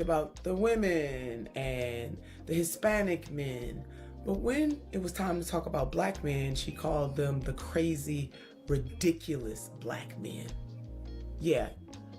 About the women and the Hispanic men. But when it was time to talk about black men, she called them the crazy, ridiculous black men. Yeah,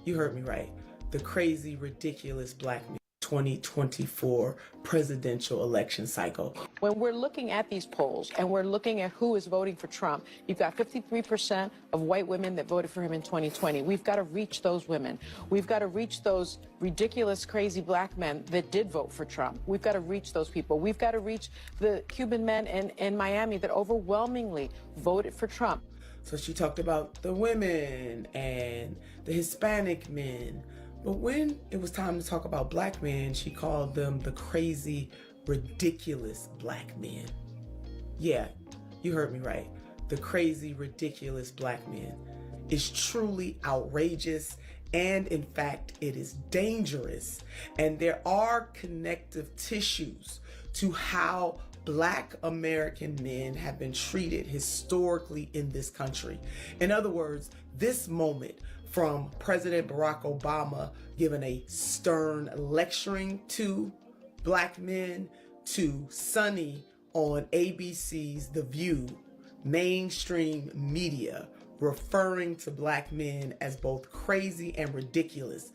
you heard me right. The crazy, ridiculous black men. 2024 presidential election cycle. When we're looking at these polls and we're looking at who is voting for Trump, you've got 53% of white women that voted for him in 2020. We've got to reach those women. We've got to reach those ridiculous, crazy black men that did vote for Trump. We've got to reach those people. We've got to reach the Cuban men in Miami that overwhelmingly voted for Trump. So she talked about the women and the Hispanic men. But when it was time to talk about black men, she called them the crazy, ridiculous black men. Yeah, you heard me right. The crazy, ridiculous black men is truly outrageous, and in fact, it is dangerous. And there are connective tissues to how Black American men have been treated historically in this country. In other words, this moment from President Barack Obama giving a stern lecturing to black men, to Sonny on ABC's The View, mainstream media referring to black men as both crazy and ridiculous.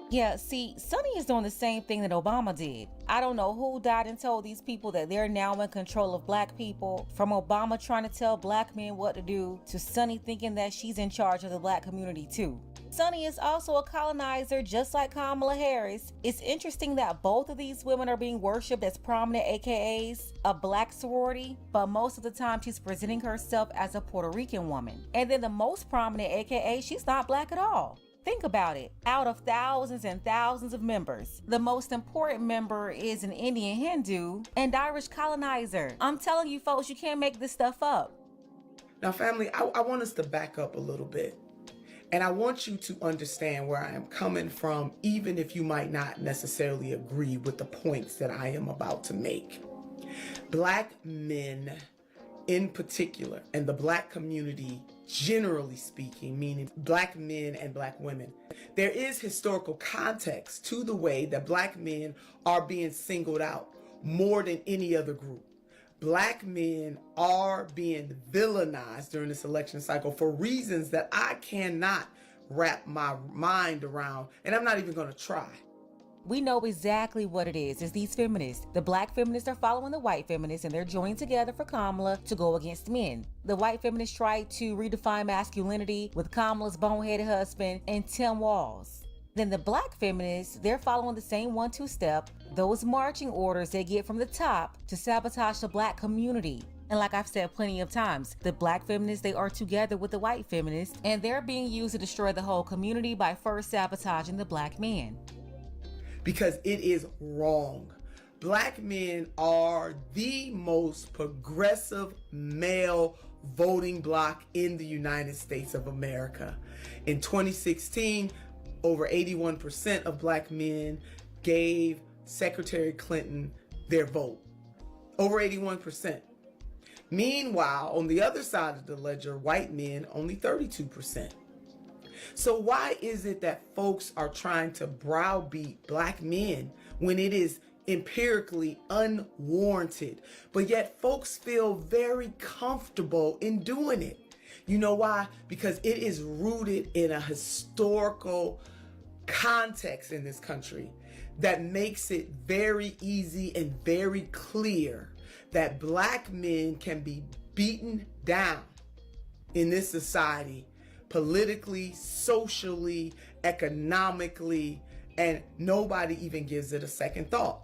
Yeah, see, Sonny is doing the same thing that Obama did. I don't know who died and told these people that they're now in control of black people. From Obama trying to tell black men what to do, to Sonny thinking that she's in charge of the black community too. Sonny is also a colonizer, just like Kamala Harris. It's interesting that both of these women are being worshipped as prominent AKAs, a black sorority, but most of the time she's presenting herself as a Puerto Rican woman. And then the most prominent AKA, she's not black at all. Think about it. Out of thousands and thousands of members, the most important member is an Indian Hindu and Irish colonizer. I'm telling you folks, you can't make this stuff up. Now, family, I want us to back up a little bit. And I want you to understand where I am coming from, even if you might not necessarily agree with the points that I am about to make. Black men in particular, and the black community generally speaking, meaning black men and black women, there is historical context to the way that black men are being singled out more than any other group. Black men are being villainized during this election cycle for reasons that I cannot wrap my mind around, and I'm not even going to try. We know exactly what it is. It's these feminists. The black feminists are following the white feminists, and they're joining together for Kamala to go against men. The white feminists tried to redefine masculinity with Kamala's boneheaded husband and Tim Walz. Then the black feminists, they're following the same 1-2 step, those marching orders they get from the top to sabotage the black community. And like I've said plenty of times, the black feminists, they are together with the white feminists, and they're being used to destroy the whole community by first sabotaging the black men. Because it is wrong. Black men are the most progressive male voting bloc in the United States of America. In 2016, over 81% of black men gave Secretary Clinton their vote. Over 81%. Meanwhile, on the other side of the ledger, white men, only 32%. So why is it that folks are trying to browbeat black men when it is empirically unwarranted, but yet folks feel very comfortable in doing it? You know why? Because it is rooted in a historical context in this country that makes it very easy and very clear that black men can be beaten down in this society politically, socially, economically, and nobody even gives it a second thought.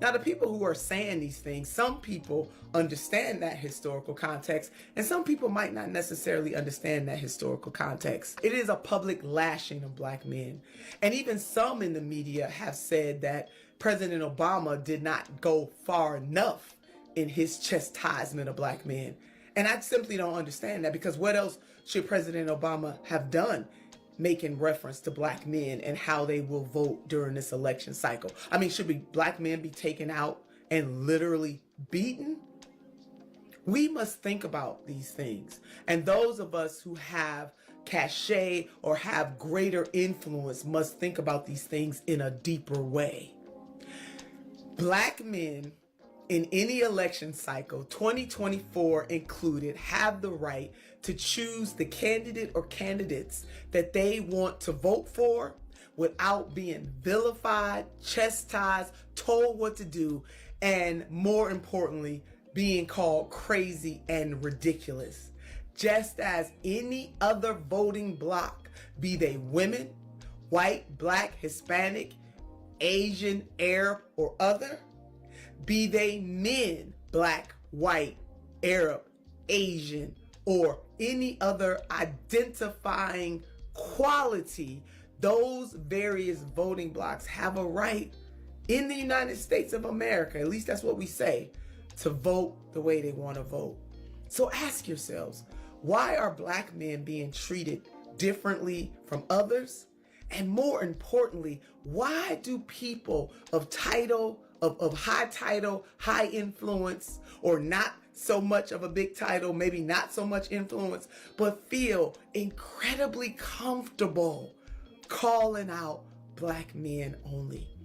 Now, the people who are saying these things, some people understand that historical context, and some people might not necessarily understand that historical context. It is a public lashing of black men. And even some in the media have said that President Obama did not go far enough in his chastisement of black men. And I simply don't understand that, because what else should President Obama have done making reference to black men and how they will vote during this election cycle? I mean, should black men be taken out and literally beaten? We must think about these things. And those of us who have cachet or have greater influence must think about these things in a deeper way. Black men in any election cycle, 2024 included, have the right to choose the candidate or candidates that they want to vote for without being vilified, chastised, told what to do, and more importantly, being called crazy and ridiculous. Just as any other voting bloc, be they women, white, black, Hispanic, Asian, Arab, or other, be they men, black, white, Arab, Asian, or any other identifying quality, those various voting blocs have a right in the United States of America, at least that's what we say, to vote the way they want to vote. So ask yourselves, why are black men being treated differently from others? And more importantly, why do people of title, of high title, high influence, or not so much of a big title, maybe not so much influence, but feel incredibly comfortable calling out black men only?